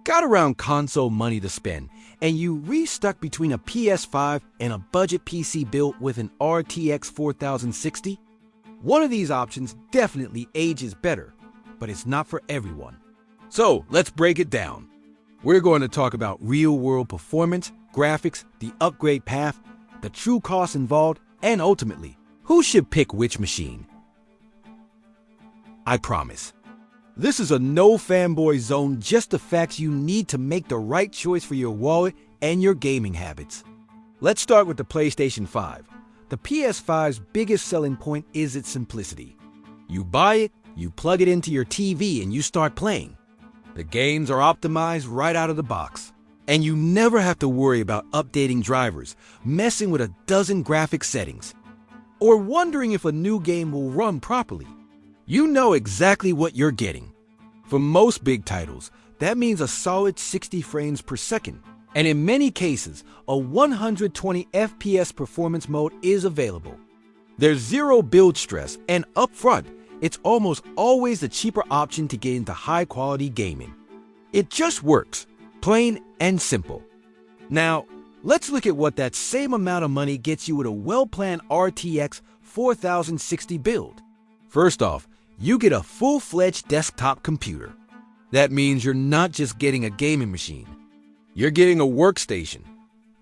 Got around console money to spend, and you re-stuck between a PS5 and a budget PC built with an RTX 4060? One of these options definitely ages better, but it's not for everyone. So let's break it down. We're going to talk about real-world performance, graphics, the upgrade path, the true costs involved, and ultimately, who should pick which machine. I promise. This is a no fanboy zone, just the facts you need to make the right choice for your wallet and your gaming habits. Let's start with the PlayStation 5. The PS5's biggest selling point is its simplicity. You buy it, you plug it into your TV, and you start playing. The games are optimized right out of the box. And you never have to worry about updating drivers, messing with a dozen graphic settings, or wondering if a new game will run properly. You know exactly what you're getting. For most big titles, that means a solid 60 frames per second, and in many cases, a 120 FPS performance mode is available. There's zero build stress, and upfront, it's almost always the cheaper option to get into high-quality gaming. It just works, plain and simple. Now, let's look at what that same amount of money gets you with a well-planned RTX 4060 build. First off, you get a full-fledged desktop computer. That means you're not just getting a gaming machine. You're getting a workstation,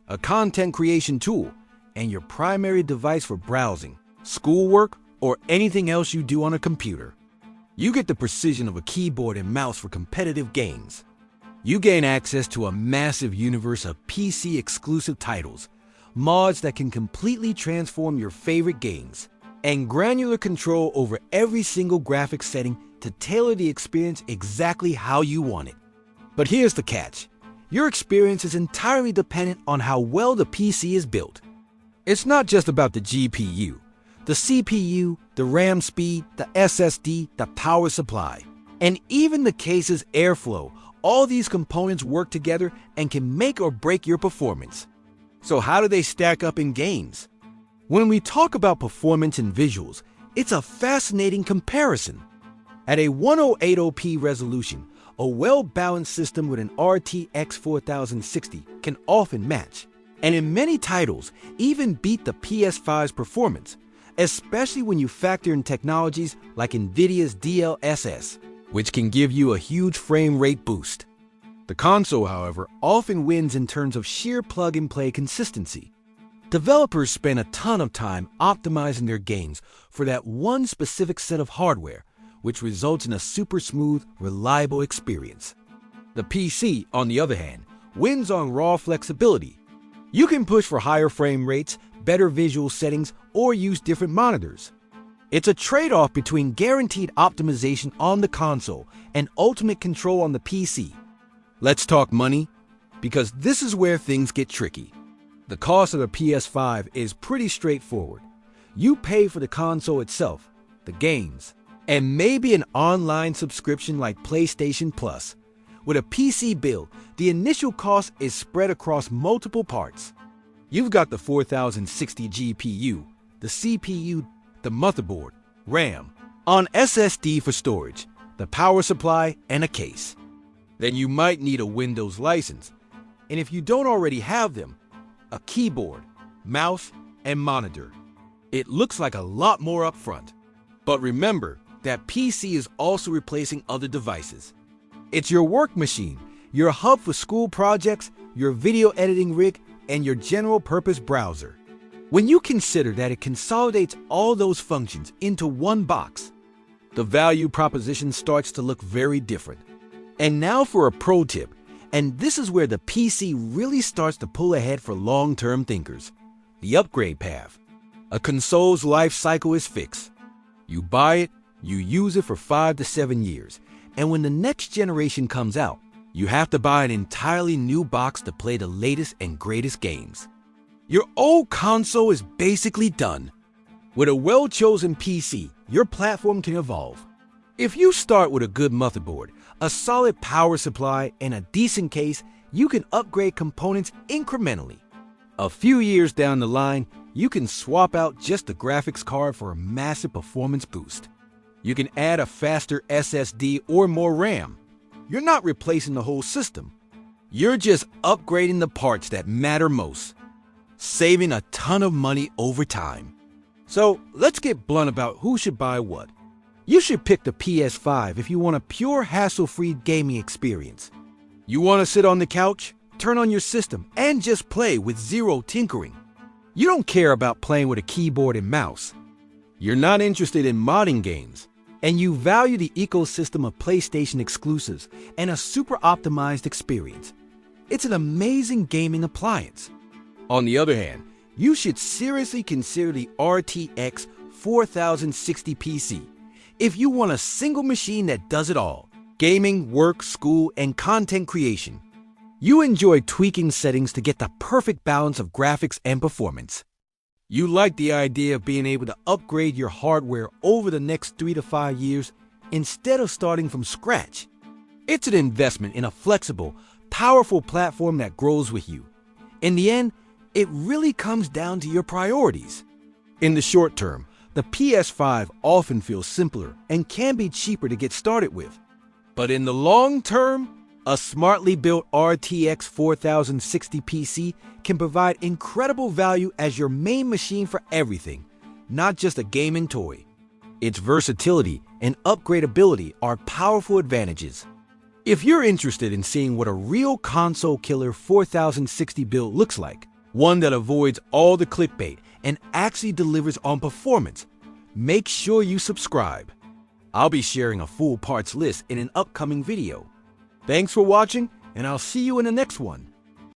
a content creation tool, and your primary device for browsing, schoolwork, or anything else you do on a computer. You get the precision of a keyboard and mouse for competitive games. You gain access to a massive universe of PC-exclusive titles, mods that can completely transform your favorite games, and granular control over every single graphic setting to tailor the experience exactly how you want it. But here's the catch. Your experience is entirely dependent on how well the PC is built. It's not just about the GPU, the CPU, the RAM speed, the SSD, the power supply, and even the case's airflow. All these components work together and can make or break your performance. So how do they stack up in games? When we talk about performance and visuals, it's a fascinating comparison. At a 1080p resolution, a well-balanced system with an RTX 4060 can often match, and in many titles, even beat the PS5's performance, especially when you factor in technologies like NVIDIA's DLSS, which can give you a huge frame rate boost. The console, however, often wins in terms of sheer plug-and-play consistency. Developers spend a ton of time optimizing their games for that one specific set of hardware, which results in a super smooth, reliable experience. The PC, on the other hand, wins on raw flexibility. You can push for higher frame rates, better visual settings, or use different monitors. It's a trade-off between guaranteed optimization on the console and ultimate control on the PC. Let's talk money, because this is where things get tricky. The cost of the PS5 is pretty straightforward. You pay for the console itself, the games, and maybe an online subscription like PlayStation Plus. With a PC build, the initial cost is spread across multiple parts. You've got the 4060 GPU, the CPU, the motherboard, RAM, on SSD for storage, the power supply, and a case. Then you might need a Windows license, and if you don't already have them, a keyboard, mouse, and monitor. It looks like a lot more up front. But remember that PC is also replacing other devices. It's your work machine, your hub for school projects, your video editing rig, and your general purpose browser. When you consider that it consolidates all those functions into one box, the value proposition starts to look very different. And now for a pro tip, and this is where the PC really starts to pull ahead for long-term thinkers. The upgrade path. A console's life cycle is fixed. You buy it, you use it for 5 to 7 years, and when the next generation comes out, you have to buy an entirely new box to play the latest and greatest games. Your old console is basically done. With a well-chosen PC, your platform can evolve. If you start with a good motherboard, a solid power supply, and a decent case, you can upgrade components incrementally. A few years down the line, you can swap out just the graphics card for a massive performance boost. You can add a faster SSD or more RAM. you're not replacing the whole system. You're just upgrading the parts that matter most, saving a ton of money over time. So let's get blunt about who should buy what. You should pick the PS5 if you want a pure hassle-free gaming experience. You want to sit on the couch, turn on your system, and just play with zero tinkering. You don't care about playing with a keyboard and mouse. You're not interested in modding games, and you value the ecosystem of PlayStation exclusives and a super optimized experience. It's an amazing gaming appliance. On the other hand, you should seriously consider the RTX 4060 PC if you want a single machine that does it all: gaming, work, school, and content creation. You enjoy tweaking settings to get the perfect balance of graphics and performance. You like the idea of being able to upgrade your hardware over the next 3 to 5 years instead of starting from scratch. It's an investment in a flexible, powerful platform that grows with you. In the end, it really comes down to your priorities. In the short term, the PS5 often feels simpler and can be cheaper to get started with. But in the long term, a smartly built RTX 4060 PC can provide incredible value as your main machine for everything, not just a gaming toy. Its versatility and upgradability are powerful advantages. If you're interested in seeing what a real console killer 4060 build looks like, one that avoids all the clickbait and actually delivers on performance, make sure you subscribe. I'll be sharing a full parts list in an upcoming video. Thanks for watching, and I'll see you in the next one.